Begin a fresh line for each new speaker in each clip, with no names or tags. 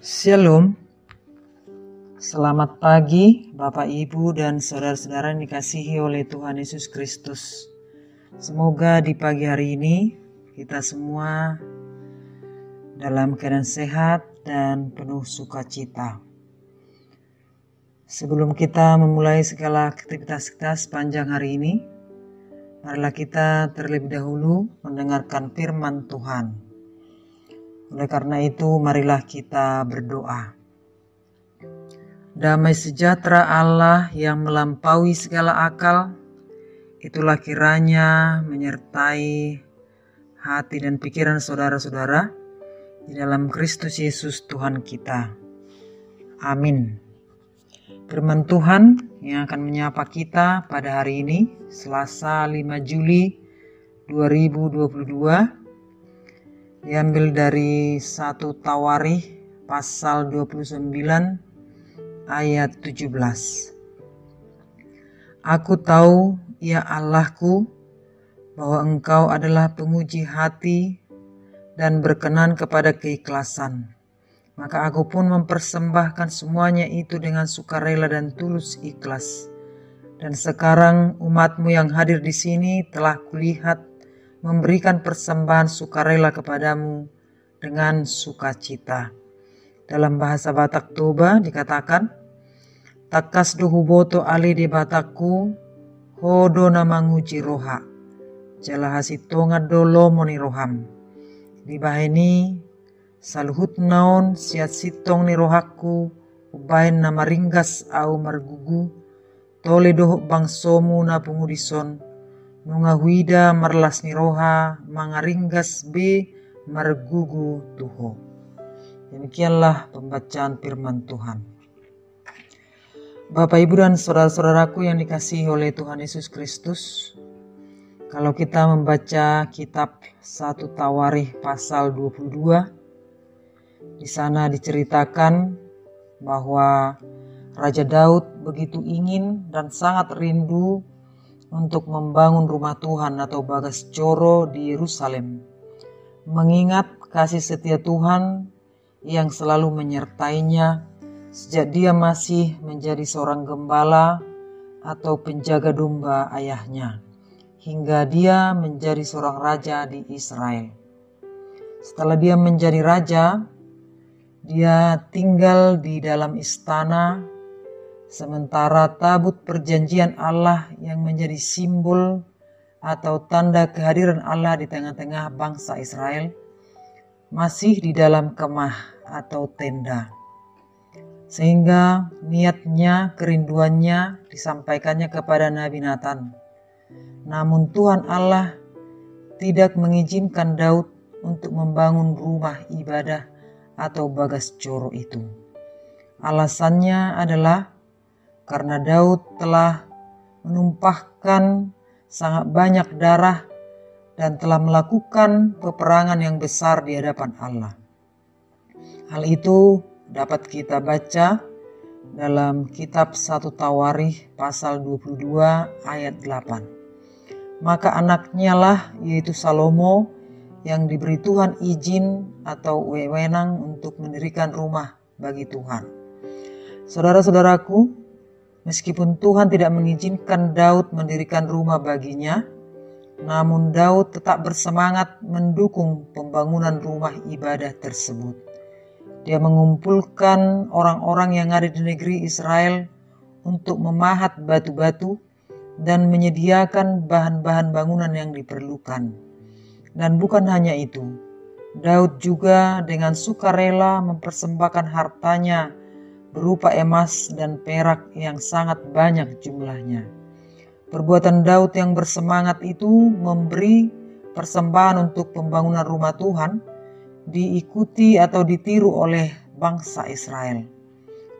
Shalom, selamat pagi Bapak Ibu dan saudara-saudara yang dikasihi oleh Tuhan Yesus Kristus. Semoga di pagi hari ini kita semua dalam keadaan sehat dan penuh sukacita. Sebelum kita memulai segala aktivitas kita sepanjang hari ini, marilah kita terlebih dahulu mendengarkan firman Tuhan. Oleh karena itu, marilah kita berdoa. Damai sejahtera Allah yang melampaui segala akal, itulah kiranya menyertai hati dan pikiran saudara-saudara di dalam Kristus Yesus Tuhan kita. Amin. Firman Tuhan yang akan menyapa kita pada hari ini, Selasa 5 Juli 2022, diambil dari 1 Tawarikh pasal 29 ayat 17. Aku tahu, ya Allahku, bahwa Engkau adalah penguji hati dan berkenan kepada keikhlasan. Maka aku pun mempersembahkan semuanya itu dengan sukarela dan tulus ikhlas. Dan sekarang umat-Mu yang hadir di sini telah kulihat memberikan persembahan sukarela kepadamu dengan sukacita. Dalam bahasa Batak Toba dikatakan, takas dohu boto ali de Batakku, hodo namanguji roha, jalahasi tonga dolo moni roham. Di baheni, saluhut naon siat sitong ni rohaku, ubain nama ringgas au margugu, tole doho bangsomu na pengudison, nunga huida marlas ni roha, mangaringgas be margugu tuho. Demikianlah pembacaan firman Tuhan. Bapak, Ibu, dan saudara-saudaraku yang dikasihi oleh Tuhan Yesus Kristus, kalau kita membaca kitab 1 Tawarikh pasal 22, di sana diceritakan bahwa Raja Daud begitu ingin dan sangat rindu untuk membangun rumah Tuhan atau bagas coro di Yerusalem, mengingat kasih setia Tuhan yang selalu menyertainya sejak dia masih menjadi seorang gembala atau penjaga domba ayahnya, hingga dia menjadi seorang raja di Israel. Setelah dia menjadi raja, dia tinggal di dalam istana, sementara tabut perjanjian Allah yang menjadi simbol atau tanda kehadiran Allah di tengah-tengah bangsa Israel masih di dalam kemah atau tenda. Sehingga niatnya, kerinduannya disampaikannya kepada Nabi Nathan. Namun Tuhan Allah tidak mengizinkan Daud untuk membangun rumah ibadah atau bagas coro itu. Alasannya adalah karena Daud telah menumpahkan sangat banyak darah dan telah melakukan peperangan yang besar di hadapan Allah. Hal itu dapat kita baca dalam kitab 1 Tawarikh pasal 22 ayat 8. Maka anaknya lah, yaitu Salomo, yang diberi Tuhan izin atau wewenang untuk mendirikan rumah bagi Tuhan. Saudara-saudaraku, meskipun Tuhan tidak mengizinkan Daud mendirikan rumah baginya, namun Daud tetap bersemangat mendukung pembangunan rumah ibadah tersebut. Dia mengumpulkan orang-orang yang ada di negeri Israel untuk memahat batu-batu dan menyediakan bahan-bahan bangunan yang diperlukan. Dan bukan hanya itu, Daud juga dengan sukarela mempersembahkan hartanya berupa emas dan perak yang sangat banyak jumlahnya. Perbuatan Daud yang bersemangat itu memberi persembahan untuk pembangunan rumah Tuhan diikuti atau ditiru oleh bangsa Israel.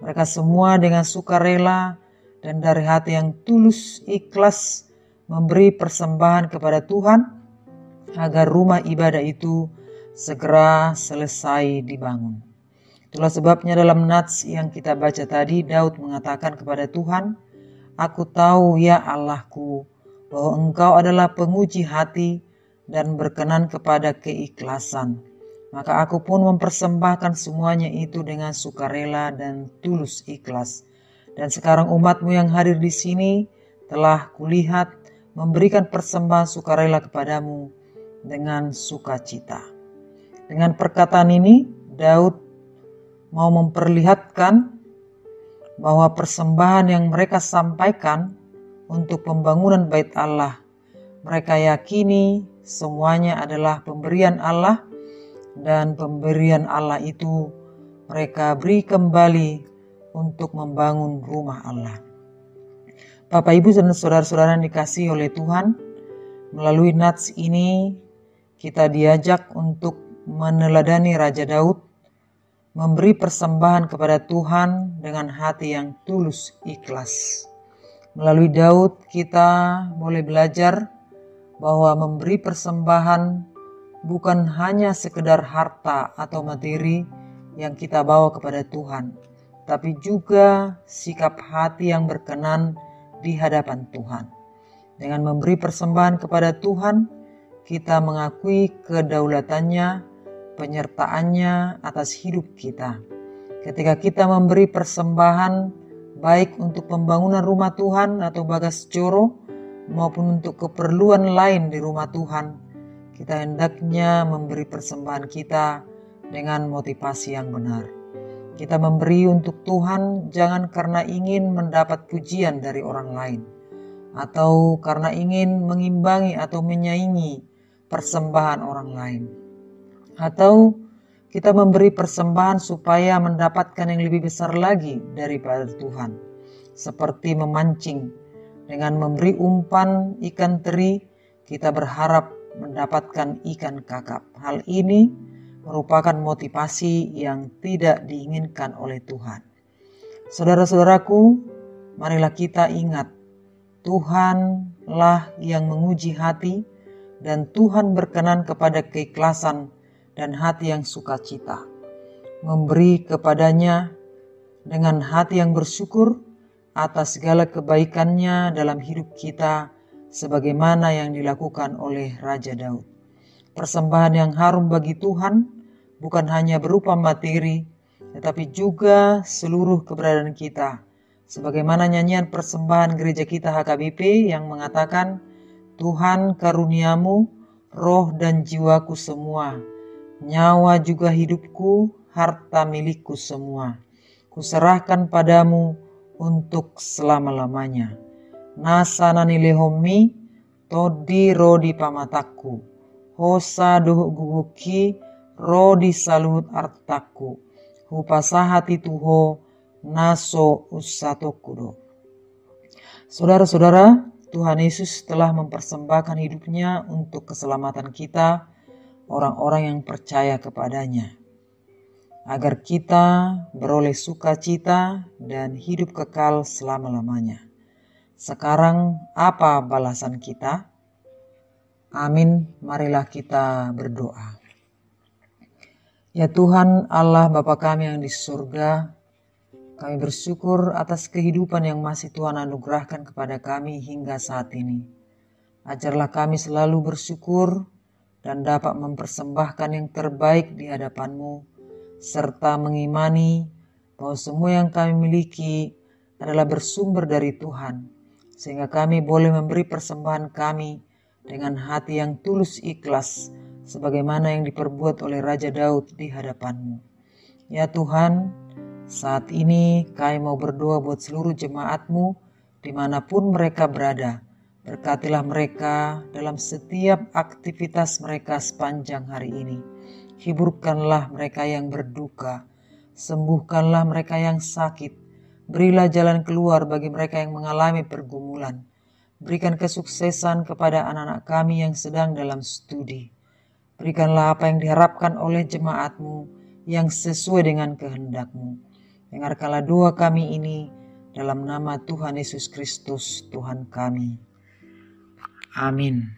Mereka semua dengan sukarela dan dari hati yang tulus ikhlas memberi persembahan kepada Tuhan agar rumah ibadah itu segera selesai dibangun. Itulah sebabnya dalam nats yang kita baca tadi, Daud mengatakan kepada Tuhan, aku tahu, ya Allahku, bahwa Engkau adalah penguji hati dan berkenan kepada keikhlasan. maka aku pun mempersembahkan semuanya itu dengan sukarela dan tulus ikhlas. Dan sekarang umatmu yang hadir di sini telah kulihat memberikan persembahan sukarela kepadamu dengan sukacita. Dengan perkataan ini, Daud mau memperlihatkan bahwa persembahan yang mereka sampaikan untuk pembangunan bait Allah, mereka yakini semuanya adalah pemberian Allah, dan pemberian Allah itu mereka beri kembali untuk membangun rumah Allah. Bapak, Ibu, dan saudara-saudara yang dikasihi oleh Tuhan, melalui nats ini kita diajak untuk meneladani Raja Daud, memberi persembahan kepada Tuhan dengan hati yang tulus ikhlas. Melalui Daud kita boleh belajar bahwa memberi persembahan bukan hanya sekedar harta atau materi yang kita bawa kepada Tuhan, tapi juga sikap hati yang berkenan di hadapan Tuhan. Dengan memberi persembahan kepada Tuhan, kita mengakui kedaulatannya, penyertaannya atas hidup kita. Ketika kita memberi persembahan baik untuk pembangunan rumah Tuhan atau bagas coro maupun untuk keperluan lain di rumah Tuhan, kita hendaknya memberi persembahan kita dengan motivasi yang benar. Kita memberi untuk Tuhan jangan karena ingin mendapat pujian dari orang lain, atau karena ingin mengimbangi atau menyaingi persembahan orang lain. Atau kita memberi persembahan supaya mendapatkan yang lebih besar lagi daripada Tuhan. Seperti memancing, dengan memberi umpan ikan teri, kita berharap mendapatkan ikan kakap. Hal ini merupakan motivasi yang tidak diinginkan oleh Tuhan. Saudara-saudaraku, marilah kita ingat, Tuhanlah yang menguji hati, dan Tuhan berkenan kepada keikhlasan dan hati yang sukacita. Memberi kepadanya dengan hati yang bersyukur atas segala kebaikannya dalam hidup kita, sebagaimana yang dilakukan oleh Raja Daud. Persembahan yang harum bagi Tuhan bukan hanya berupa materi, tetapi juga seluruh keberadaan kita. Sebagaimana nyanyian persembahan gereja kita HKBP yang mengatakan, Tuhan karuniamu, roh dan jiwaku semua, nyawa juga hidupku, harta milikku semua, kuserahkan padamu untuk selama-lamanya. Nasanani lehomi, todi rodi pamataku, hosa doh guguki, rodi saluhut artaku, hupasahati tuho, naso usatokudo. Saudara-saudara, Tuhan Yesus telah mempersembahkan hidupnya untuk keselamatan kita, orang-orang yang percaya kepadanya, agar kita beroleh sukacita dan hidup kekal selama-lamanya. Sekarang apa balasan kita? Amin, marilah kita berdoa. Ya Tuhan Allah Bapa kami yang di surga, kami bersyukur atas kehidupan yang masih Tuhan anugerahkan kepada kami hingga saat ini. Ajarlah kami selalu bersyukur dan dapat mempersembahkan yang terbaik di hadapan-Mu, serta mengimani bahwa semua yang kami miliki adalah bersumber dari Tuhan, sehingga kami boleh memberi persembahan kami dengan hati yang tulus ikhlas, sebagaimana yang diperbuat oleh Raja Daud di hadapan-Mu. Ya Tuhan, saat ini kami mau berdoa buat seluruh jemaat-Mu dimanapun mereka berada. Berkatilah mereka dalam setiap aktivitas mereka sepanjang hari ini. Hiburkanlah mereka yang berduka, sembuhkanlah mereka yang sakit. Berilah jalan keluar bagi mereka yang mengalami pergumulan. Berikan kesuksesan kepada anak-anak kami yang sedang dalam studi. Berikanlah apa yang diharapkan oleh jemaat-Mu yang sesuai dengan kehendak-Mu. Dengarkanlah doa kami ini dalam nama Tuhan Yesus Kristus, Tuhan kami. Amin.